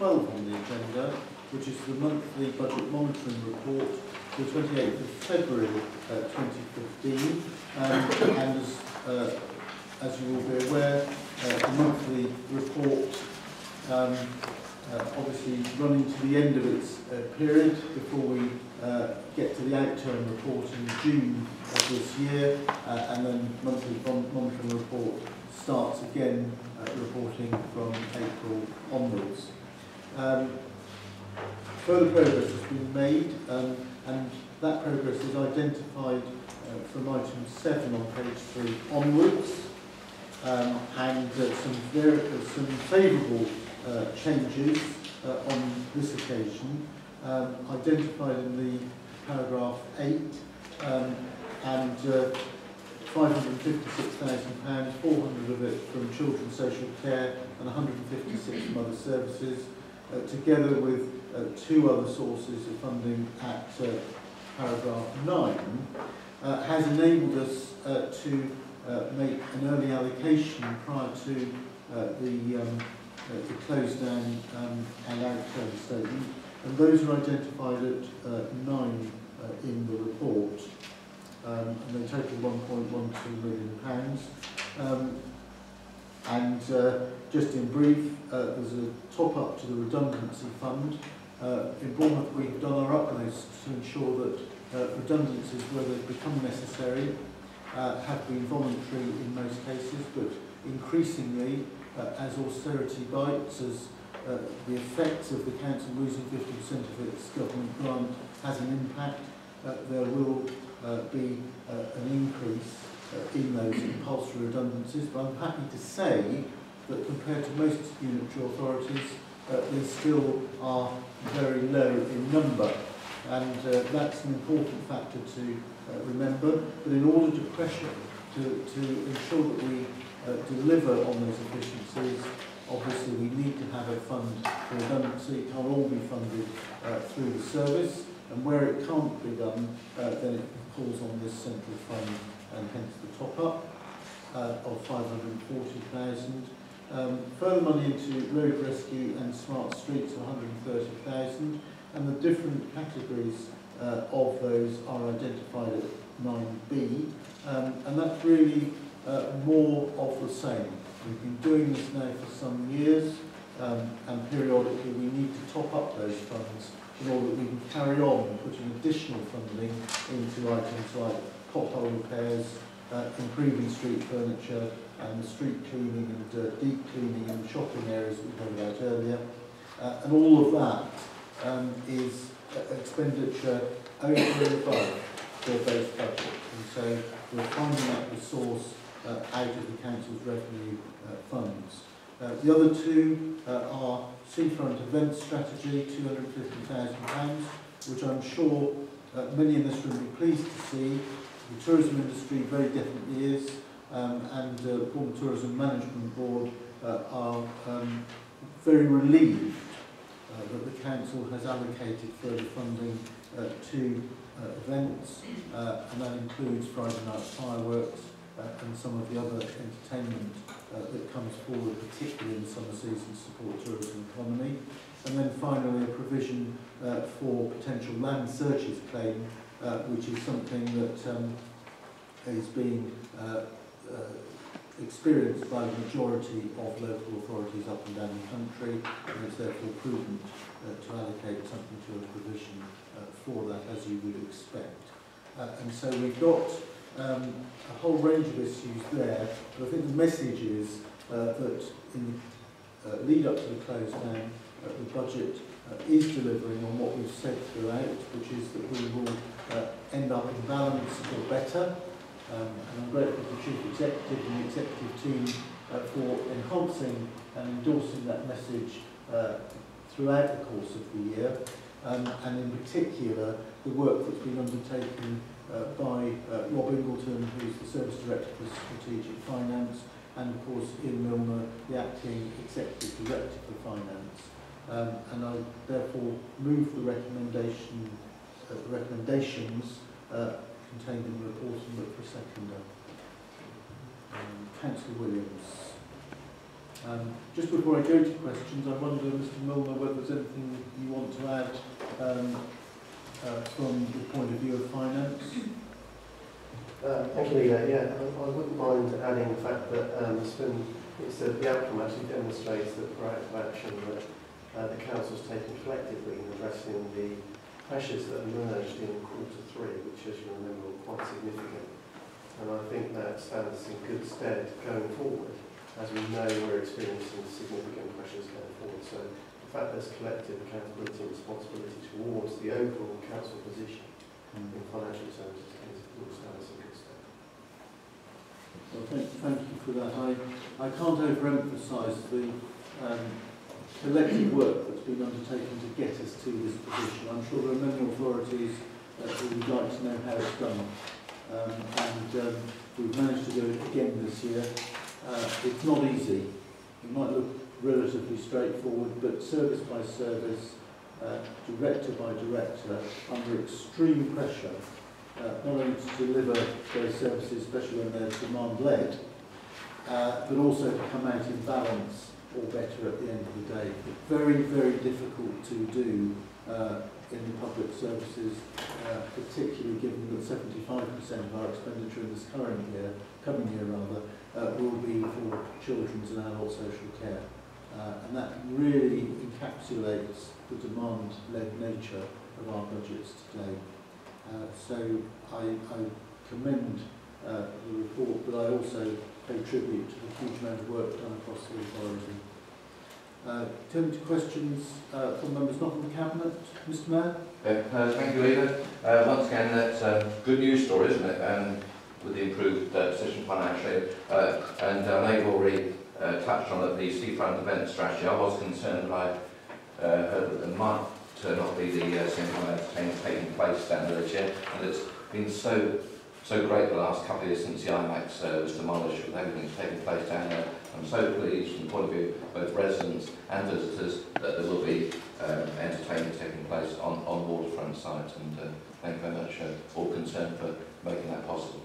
12 on the agenda, which is the monthly budget monitoring report for the 28th of February 2015. And as you will be aware, the monthly report obviously running to the end of its period before we get to the outturn report in June of this year, and then monthly monitoring report starts again reporting from April onwards. Further progress has been made, and that progress is identified from item 7 on page 3 onwards, and some favourable changes on this occasion, identified in the paragraph 8, and £556,000, 400 of it from children's social care and 156 from other services, together with 2 other sources of funding at paragraph 9, has enabled us to make an early allocation prior to the close down and outturn statement, and those are identified at 9 in the report, and they total £1.12 million. And just in brief, there's a top up to the redundancy fund. In Bournemouth, we've done our utmost to ensure that redundancies, where they become necessary, have been voluntary in most cases, but increasingly, as austerity bites, as the effects of the council losing 50% of its government grant has an impact, there will be an increase in those compulsory redundancies. But I'm happy to say that compared to most unitary authorities, they still are very low in number, and that's an important factor to remember. But in order to pressure, to ensure that we deliver on those efficiencies, obviously we need to have a fund for redundancy. It can't all be funded through the service, and where it can't be done, then it calls on this central fund, and hence the top up of 540,000. Further money into road rescue and smart streets of 130,000, and the different categories of those are identified at 9B, and that's really more of the same. We've been doing this now for some years, and periodically we need to top up those funds in order that we can carry on putting additional funding into items like pothole repairs, improving street furniture, and the street cleaning and deep cleaning and shopping areas that we talked about earlier. And all of that is expenditure over and above their base budget. And so we're finding that the source out of the council's revenue funds. The other 2 are seafront event strategy, £250,000, which I'm sure many in this room will be pleased to see. The tourism industry very definitely is, and the Bournemouth Tourism Management Board are very relieved that the council has allocated further funding to events, and that includes Friday night fireworks and some of the other entertainment that comes forward, particularly in the summer season, to support tourism economy. And then finally a provision for potential land searches claim, which is something that is being experienced by the majority of local authorities up and down the country, and it's therefore prudent to allocate something to a provision for that, as you would expect. And so we've got a whole range of issues there, but I think the message is that in the lead up to the close down, the budget is delivering on what we've said throughout, which is that we will end up in balance or better. And I'm grateful to the Chief Executive and the Executive team for enhancing and endorsing that message throughout the course of the year, and in particular the work that's been undertaken by Rob Ingleton, who's the Service Director for Strategic Finance, and of course Ian Milner, the Acting Executive Director for Finance. And I therefore move the recommendations contained in the report and look for a seconder. Councillor Williams. Just before I go to questions, I wonder, Mr Milner, whether there's anything you want to add from the point of view of finance? Thank you, Leader. Yeah, I wouldn't mind adding the fact that the outcome actually demonstrates that proactive action that the Council's taken collectively in addressing the pressures that emerged in Q3, which, as you remember, were quite significant. And I think that stands in good stead going forward, as we know we're experiencing significant pressures going forward. So the fact there's collective accountability and responsibility towards the overall Council position in financial terms will stand us in good stead. Well, thank you for that. I can't overemphasise the collective work that's been undertaken to get us to this position. I'm sure there are many authorities who would like to know how it's done. And we've managed to do it again this year. It's not easy. It might look relatively straightforward, but service by service, director by director, under extreme pressure, not only to deliver those services, especially when they're demand-led, but also to come out in balance or better at the end of the day. Very, very difficult to do in the public services, particularly given that 75% of our expenditure in this coming year will be for children's and adult social care. And that really encapsulates the demand-led nature of our budgets today. So I commend the report, but I also pay tribute to the huge amount of work done across the authority. Turning to questions from members not from the Cabinet. Mr Mayor? Thank you, Leader. Once again, that's a good news story, isn't it? With the improved position financially. And I know you've already touched on it, the seafront event strategy. I was concerned that I heard that there might not be the same kind of entertainment taking place down there this year. And it's been so great the last couple of years since the IMAX was demolished, with everything's taking place down there. I'm so pleased from the point of view of both residents and visitors that there will be entertainment taking place on waterfront sites, and thank you very much all concerned for making that possible.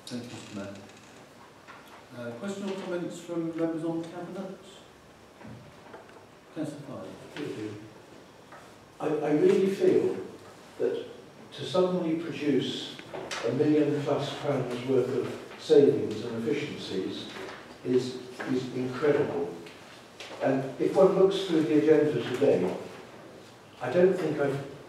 Thank you, Mr Mayor. Questions or comments from members on the Cabinet? Councillor Fyfe. I really feel that to suddenly produce £1 million+ worth of savings and efficiencies is incredible. And if one looks through the agenda today, I don't think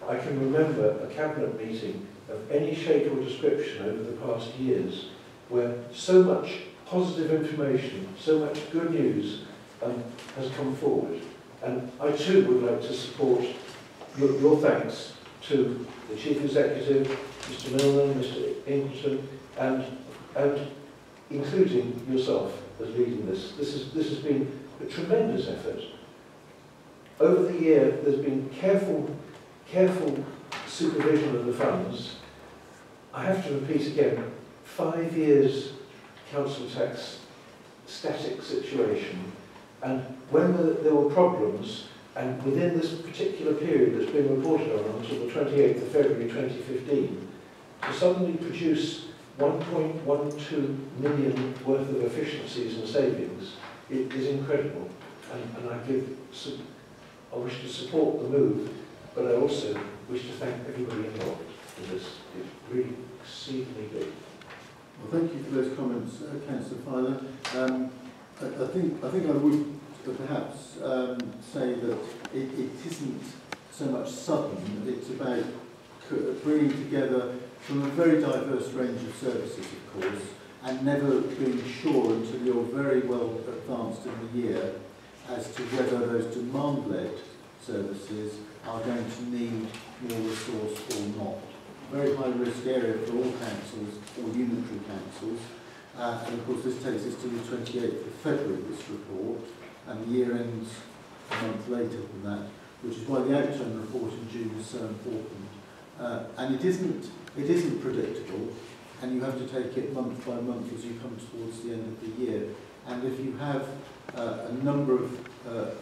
I can remember a Cabinet meeting of any shape or description over the past years where so much positive information, so much good news has come forward. And I too would like to support your thanks to the Chief Executive, Mr Milner, Mr Ingleton, and including yourself as leading this. This has been a tremendous effort. Over the year, there's been careful supervision of the funds. I have to repeat again, 5 years council tax static situation, and when there were problems, and within this particular period that's been reported on until the 28th of February 2015, to suddenly produce 1.12 million worth of efficiencies and savings, it is incredible. And I wish to support the move, but I also wish to thank everybody involved in this. It's really exceedingly good. Well, thank you for those comments, Councillor Fyfe. I think I would perhaps say that it isn't so much sudden, it's about bringing together from a very diverse range of services, of course, and never being sure until you're very well advanced in the year as to whether those demand-led services are going to need more resource or not. Very high-risk area for all councils, or unitary councils, and of course this takes us to the 28th of February, this report, and the year ends a month later than that, which is why the outturn report in June is so important. And it isn't predictable, and you have to take it month by month as you come towards the end of the year. And if you have a number of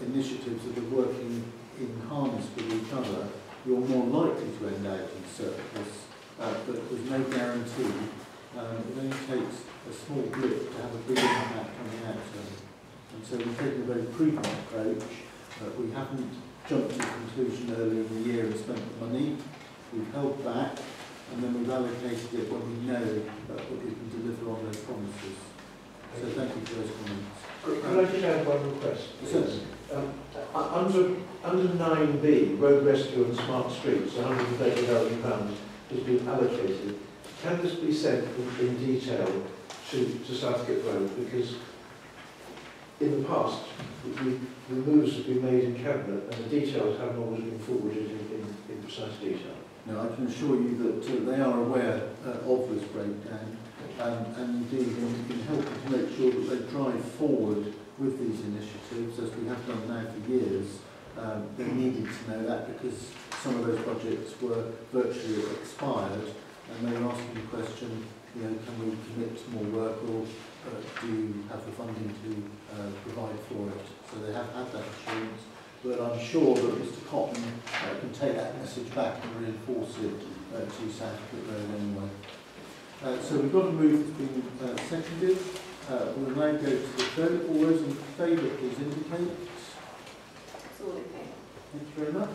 initiatives that are working in harness with each other, you're more likely to end out in surplus, but there's no guarantee. It only takes a small blip to have a big impact on the outturn. And so we've taken a very prudent approach. We haven't jumped to a conclusion earlier in the year and spent the money. We've held back, and then we've allocated it when we know that we can deliver on those promises. So thank you for those comments. Could I just add one request? Certainly. Under 9B, Road Rescue and Smart Streets, £130,000 has been allocated. Can this be sent in detail to Southgate Road? Because in the past, the moves have been made in Cabinet and the details haven't always been forwarded in precise detail. No, I can assure you that they are aware of this breakdown, and indeed in helping to make sure that they drive forward with these initiatives, as we have done now for years. They needed to know that because some of those budgets were virtually expired, and they were asking the question, you know, can we commit to more work, or do you have the funding to provide for it? So they have had that assurance, but I'm sure that Mr Cotton can take that message back and reinforce it to Southgate Road anyway. So we've got a move that's been seconded. We'll now go to the vote. All those in favour, please indicate. It's all in favour. Thank you very much.